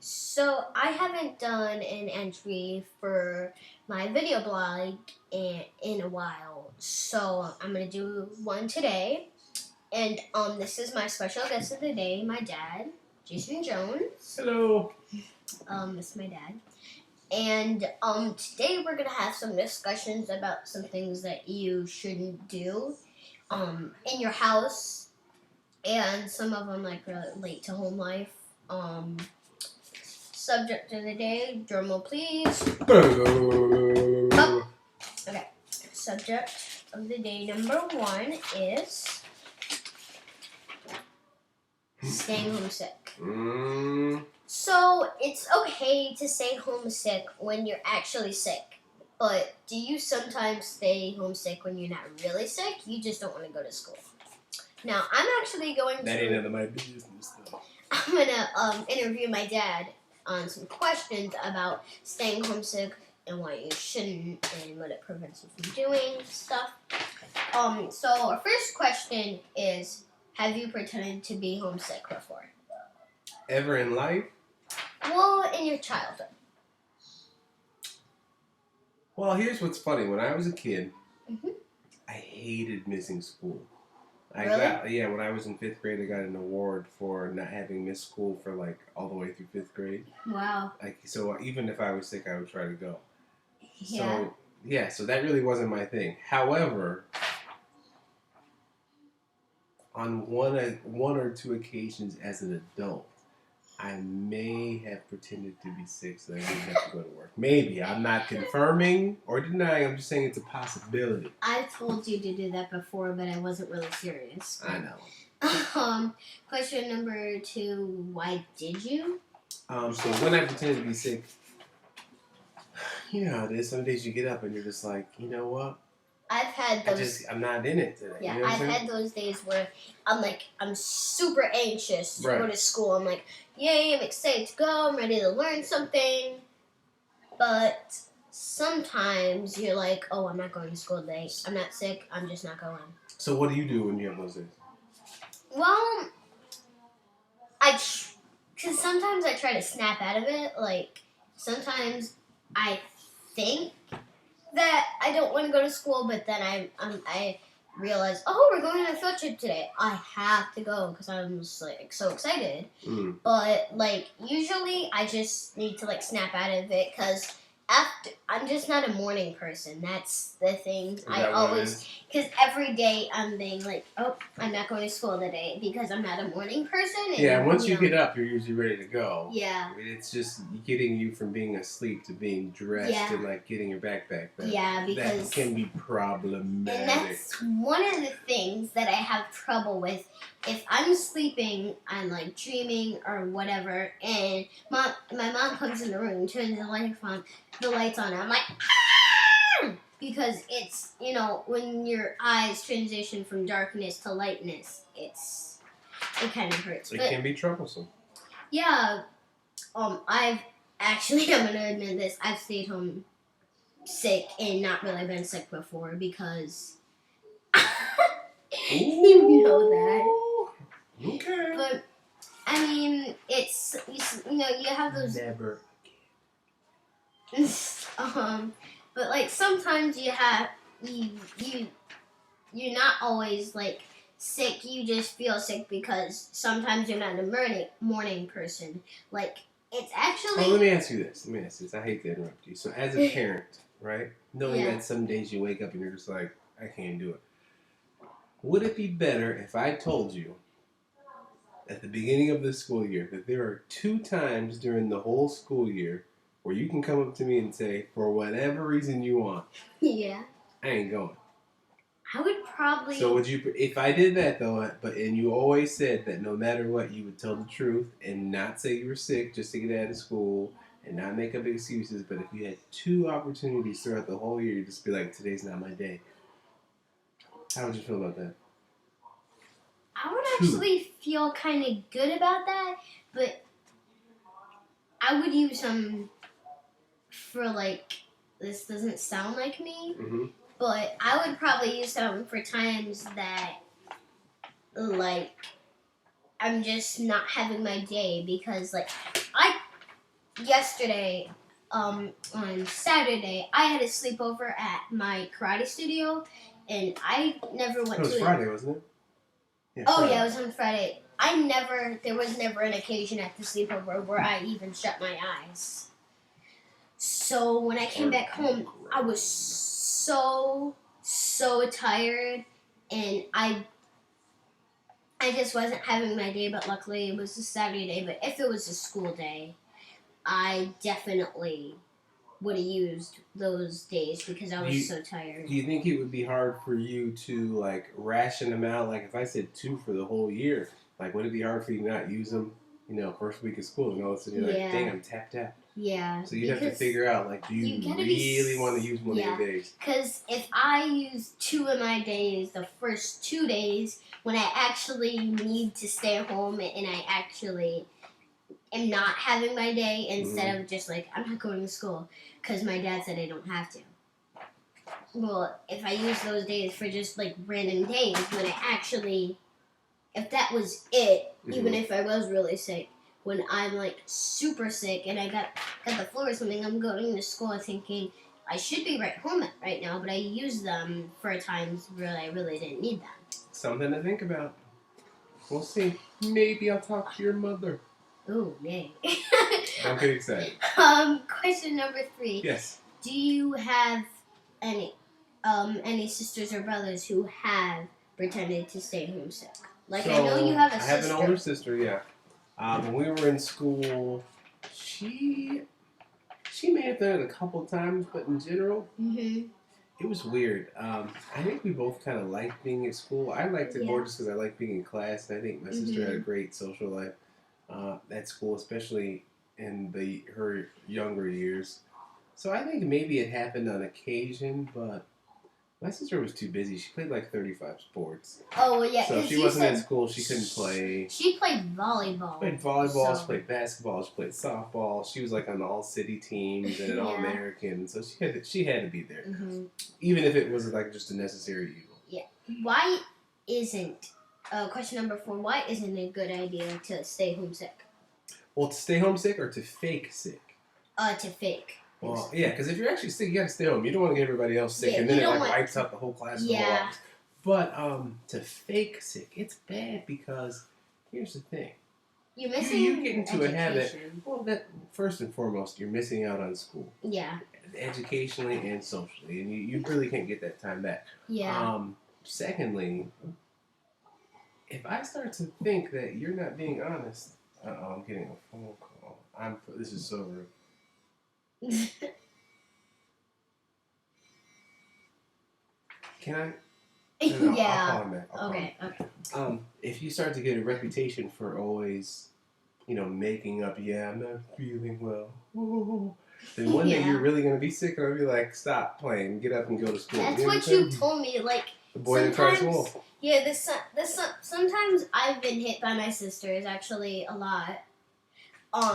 So I haven't done an entry for my video blog in a while. So I'm gonna do one today. And this is my special guest of the day, my dad, Jason Jones. Hello. This is my dad. And today we're gonna have some discussions about some things that you shouldn't do in your house, and some of them like relate to home life. Subject of the day, drum roll please. Oh. Okay. Subject of the day number 1 is staying homesick. So it's okay to stay homesick when you're actually sick, but do you sometimes stay homesick when you're not really sick? You just don't want to go to school. Now I'm actually going to. That ain't none of my business though. I'm gonna interview my dad on some questions about staying homesick and why you shouldn't and what it prevents you from doing stuff. So our first question is, have you pretended to be homesick before? Ever in life? Well, in your childhood. Well, here's what's funny. When I was a kid, Mm-hmm. I hated missing school. Really? When I was in 5th grade, I got an award for not having missed school for like all the way through 5th grade. Wow. So even if I was sick, I would try to go. Yeah. So that really wasn't my thing. However, on one or two occasions as an adult, I may have pretended to be sick so that I didn't have to go to work. Maybe. I'm not confirming or denying. I'm just saying it's a possibility. I've told you to do that before, but I wasn't really serious. I know. Question number 2, why did you? So when I pretended to be sick, you know how it is. Some days you get up and you're just like, you know what? I've had those. I'm not in it today. Yeah, you know I've had those days where I'm super anxious to go to school. I'm like, yay, I'm excited to go. I'm ready to learn something. But sometimes you're like, oh, I'm not going to school today. I'm not sick. I'm just not going. So what do you do when you have those days? Well, because sometimes I try to snap out of it. Like, sometimes I think that I don't want to go to school, but then I realize, oh, we're going on a field trip today. I have to go because I'm just like so excited. But like usually I just need to like snap out of it because I'm just not a morning person. That's the thing. I always, because every day I'm being like, oh, I'm not going to school today because I'm not a morning person. And, once you get up, you're usually ready to go. Yeah. It's just getting you from being asleep to being dressed to like getting your backpack. Because that can be problematic. And that's one of the things that I have trouble with. If I'm sleeping, I'm like dreaming or whatever, and my mom comes in the room, turns the lights on, and I'm like, ah! Because it's, when your eyes transition from darkness to lightness, it kind of hurts. It can be troublesome. Yeah, I'm gonna admit this, I've stayed home sick and not really been sick before because you know that. Okay. But I mean, it's you have those. Never again. But like sometimes you're not always like sick. You just feel sick because sometimes you're not a morning person. Like it's actually. Oh, let me ask you this. I hate to interrupt you. So as a parent, right? Knowing that some days you wake up and you're just like, I can't do it. Would it be better if I told you at the beginning of the school year that there are 2 times during the whole school year where you can come up to me and say, for whatever reason you want, yeah, I ain't going? I would probably. So would you, if I did that though, and you always said that no matter what, you would tell the truth and not say you were sick just to get out of school and not make up excuses, but if you had 2 opportunities throughout the whole year, you'd just be like, today's not my day. How would you feel about that? I would actually feel kind of good about that, but I would use them for like, this doesn't sound like me, but I would probably use them for times that like I'm just not having my day because like I yesterday on Saturday I had a sleepover at my karate studio and I never went It was to Friday, wasn't it? Yeah, Oh Friday. yeah, it was on Friday. There was never an occasion at the sleepover where I even shut my eyes. So when I came back home, I was so tired, and I just wasn't having my day. But luckily, it was a Saturday. But if it was a school day, I definitely would have used those days because I was so tired. Do you think it would be hard for you to like ration them out? Like if I said 2 for the whole year, like would it be hard for you to not use them? You know, first week of school, and all of a sudden you're like, dang, I'm tapped out. Yeah. So you'd have to figure out, like, do you really want to use one of your days? Because if I use 2 of my days, the first 2 days, when I actually need to stay home and I actually am not having my day, instead of just like, I'm not going to school because my dad said I don't have to. Well, if I use those days for just like random days, when I actually, if that was it, even if I was really sick, when I'm like super sick and I got the flu or something, I'm going to school thinking I should be right home right now, but I use them for times where I really didn't need them. Something to think about. We'll see. Maybe I'll talk to your mother. Ooh, yay. Don't get excited. Question number 3. Yes. Do you have any sisters or brothers who have pretended to stay homesick? Like, so, I know you have a sister. I have an older sister, yeah. When we were in school, she may have done it a couple times, but in general, it was weird. I think we both kind of liked being at school. I liked it more just because I liked being in class, and I think my sister had a great social life at school, especially in her younger years. So I think maybe it happened on occasion, but my sister was too busy. She played like 35 sports. Oh, yeah. So if she wasn't at school, she couldn't play. She played volleyball. She played volleyball, she played basketball, she played softball. She was like on the all-city teams and an all-American. So she had to be there. Even if it was like just a necessary evil. Yeah. Why isn't, question number 4, why isn't it a good idea to stay homesick? Well, to stay homesick or to fake sick? To fake. Well, yeah, because if you're actually sick, you gotta stay home. You don't want to get everybody else sick, and then it like wipes out the whole class. Yeah. But to fake sick, it's bad because here's the thing: you're missing. You get into a habit. Well, that first and foremost, you're missing out on school. Yeah. Educationally and socially, and you really can't get that time back. Yeah. Secondly, if I start to think that you're not being honest, I'm getting a phone call. This is so rude. Can I? No, yeah. I'll call him back. Okay. If you start to get a reputation for always, making up, I'm not feeling well, then one day you're really going to be sick and I'll be like, stop playing, get up and go to school. That's what you told me, like, the boy that cries wolf. Yeah, sometimes I've been hit by my sisters, actually, a lot.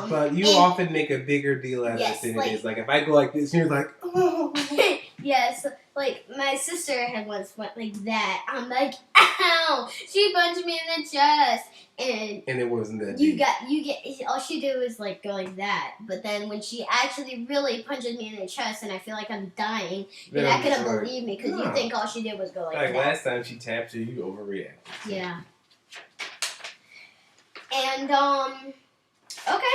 But you often make a bigger deal out of it than it is. Like, if I go like this, you're like, oh. Yes, like, my sister had once went like that. I'm like, ow! She punched me in the chest. And it wasn't that you get, all she did was, like, go like that. But then when she actually really punches me in the chest and I feel like I'm dying, you're not going to believe me because you think all she did was go like that. Like, last time she tapped you, you overreacted. Yeah. And, okay,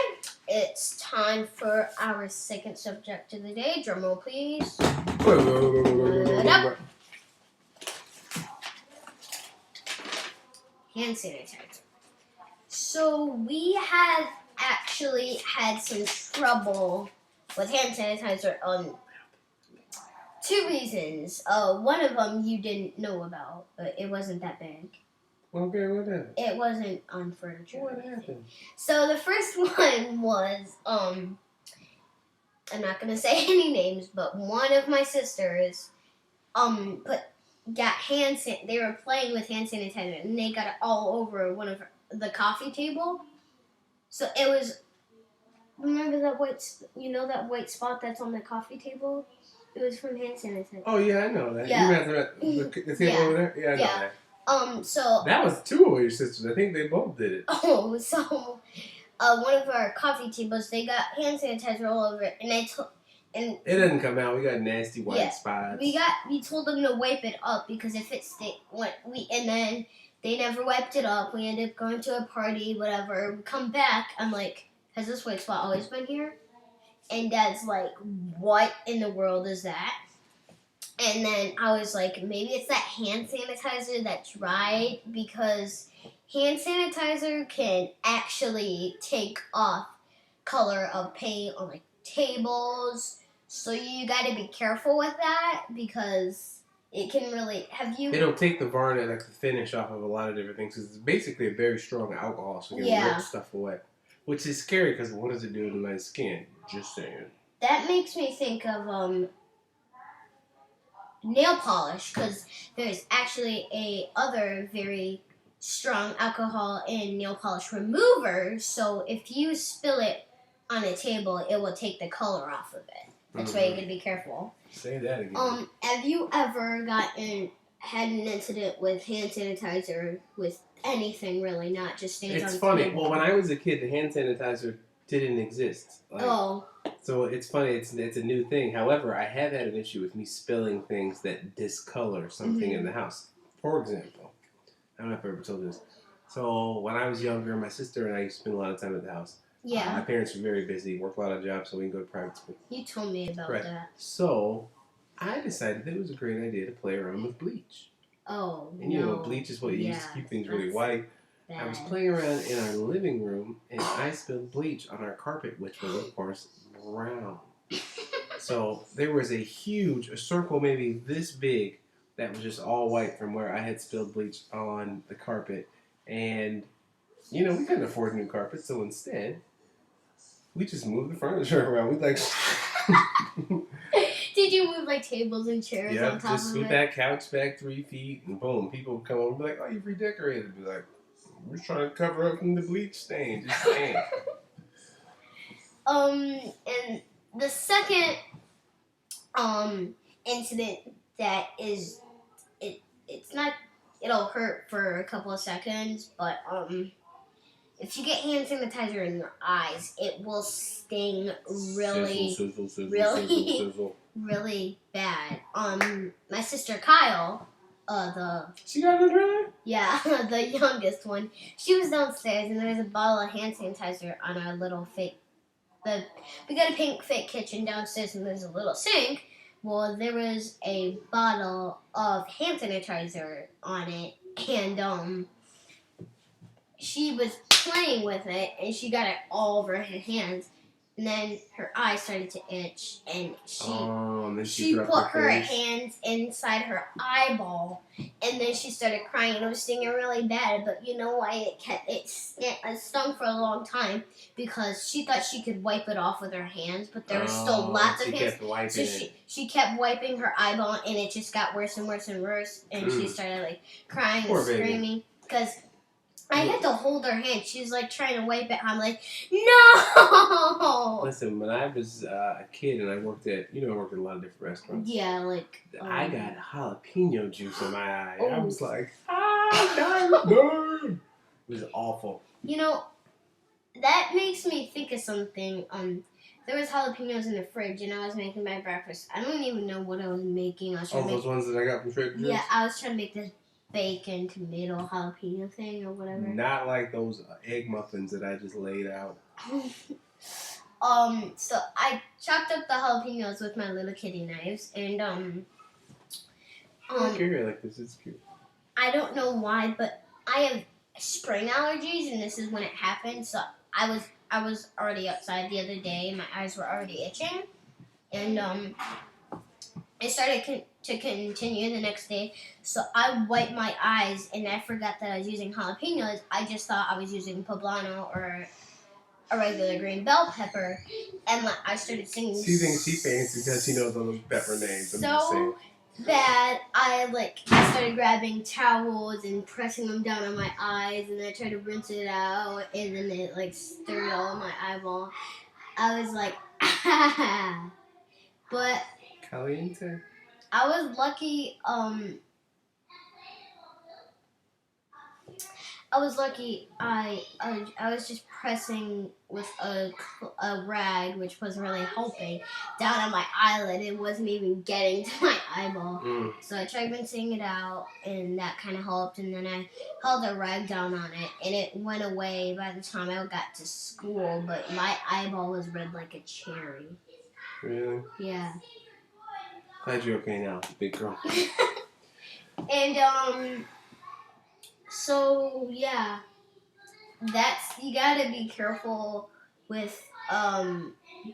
it's time for our second subject of the day. Drum roll, please. Hand sanitizer. So we have actually had some trouble with hand sanitizer on 2 reasons. One of them you didn't know about, but it wasn't that big. Okay, what happened? It wasn't on furniture. What happened? So the first one was, I'm not gonna say any names, but one of my sisters, they were playing with hand sanitizer and they got it all over one of the coffee table. So it was, remember that that white spot that's on the coffee table? It was from hand sanitizer. Oh yeah, I know that. Yeah. You meant the table over there? Yeah, I know that. So That was two of your sisters. I think they both did it. so one of our coffee tables, they got hand sanitizer all over it, and and it doesn't come out. We got nasty white spots. We told them to wipe it up because if it and then they never wiped it up. We ended up going to a party, whatever. We come back, I'm like, has this white spot always been here? And Dad's like, what in the world is that? And then I was like, maybe it's that hand sanitizer that dried, because hand sanitizer can actually take off color of paint on like tables. So you got to be careful with that, because it can really It'll take the varnish, like the finish, off of a lot of different things. Because it's basically a very strong alcohol, so it can rip stuff away. Which is scary because what does it do to my skin? Just saying. That makes me think of nail polish, because there's actually a other very strong alcohol in nail polish remover. So if you spill it on a table, it will take the color off of it. That's why you gotta be careful. Say that again. Have you ever had an incident with hand sanitizer with anything really, not just stains on the table? It's funny. Well, when I was a kid, the hand sanitizer didn't exist. So it's funny. It's a new thing. However, I have had an issue with me spilling things that discolor something in the house. For example, I don't know if I ever told you this. So when I was younger, my sister and I used to spend a lot of time at the house. Yeah. My parents were very busy, worked a lot of jobs, so we can go to private school. You told me about that. So I decided that it was a great idea to play around with bleach. Oh, and you know, bleach is what you use to keep things really white. Bad. I was playing around in our living room, and I spilled bleach on our carpet, which was, of course, brown. So there was a circle maybe this big, that was just all white from where I had spilled bleach on the carpet. And, you know, we couldn't afford new carpet, so instead, we just moved the furniture around. We like... Did you move like tables and chairs on top of it? Yeah, just scoot that couch back 3 feet, and boom, people would come over and be like, oh, you've redecorated. Be like, we're trying to cover up from the bleach stain. Just saying. And the second incident that is it's not, it'll hurt for a couple of seconds, but if you get hand sanitizer in your eyes, it will sting really really bad. My sister Kyle, she got it right? Yeah, the youngest one. She was downstairs and there was a bottle of hand sanitizer on our little fake. We got a pink fake kitchen downstairs and there's a little sink. Well, there was a bottle of hand sanitizer on it, and she was playing with it and she got it all over her hands. And then her eyes started to itch, and she put her hands inside her eyeball, and then she started crying, and it was stinging really bad. But you know why it stung for a long time? Because she thought she could wipe it off with her hands, but there was still lots of hands. So she kept wiping her eyeball, and it just got worse and worse and worse, and she started like crying and screaming because I had to hold her hand. She was like trying to wipe it. I'm like, no! Listen, when I was a kid and I worked at a lot of different restaurants. Yeah, like... I got jalapeno juice in my eye. I was like, no! It was awful. You know, that makes me think of something. There was jalapenos in the fridge and I was making my breakfast. I don't even know what I was making. Those ones that I got from Trader Joe's? Yeah, I was trying to make this bacon, tomato, jalapeno thing or whatever. Not like those egg muffins that I just laid out. So I chopped up the jalapenos with my little kitty knives, and I like this. It's cute. I don't know why, but I have spring allergies, and this is when it happened. So I was already outside the other day, and my eyes were already itching, and I started to continue the next day, so I wiped my eyes, and I forgot that I was using jalapenos. I just thought I was using poblano or a regular green bell pepper, and I started singing. She thinks she fancy because she knows all those pepper names. So bad, I started grabbing towels and pressing them down on my eyes, and then I tried to rinse it out, and then it stirred all in my eyeball. I was like, ah. But caliente. I was lucky. I was lucky. I was just pressing with a rag, which wasn't really helping, down on my eyelid. It wasn't even getting to my eyeball. So I tried rinsing it out, and that kind of helped. And then I held a rag down on it, and it went away by the time I got to school. But my eyeball was red like a cherry. Really? Yeah. Glad you're okay now, big girl. And so yeah, you gotta be careful with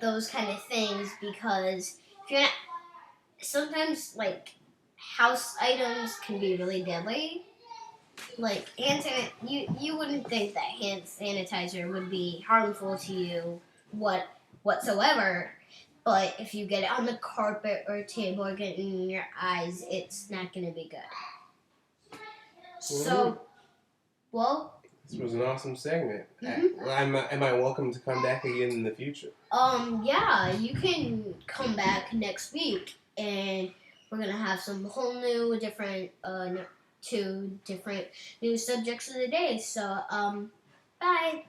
those kind of things, because if you're not, sometimes like house items can be really deadly. Like you wouldn't think that hand sanitizer would be harmful to you whatsoever, but if you get it on the carpet or table or get it in your eyes, it's not gonna be good. So, well. This was an awesome segment. Mm-hmm. Am I welcome to come back again in the future? Yeah, you can come back next week, and we're gonna have some whole new, different, two different new subjects of the day. So, bye.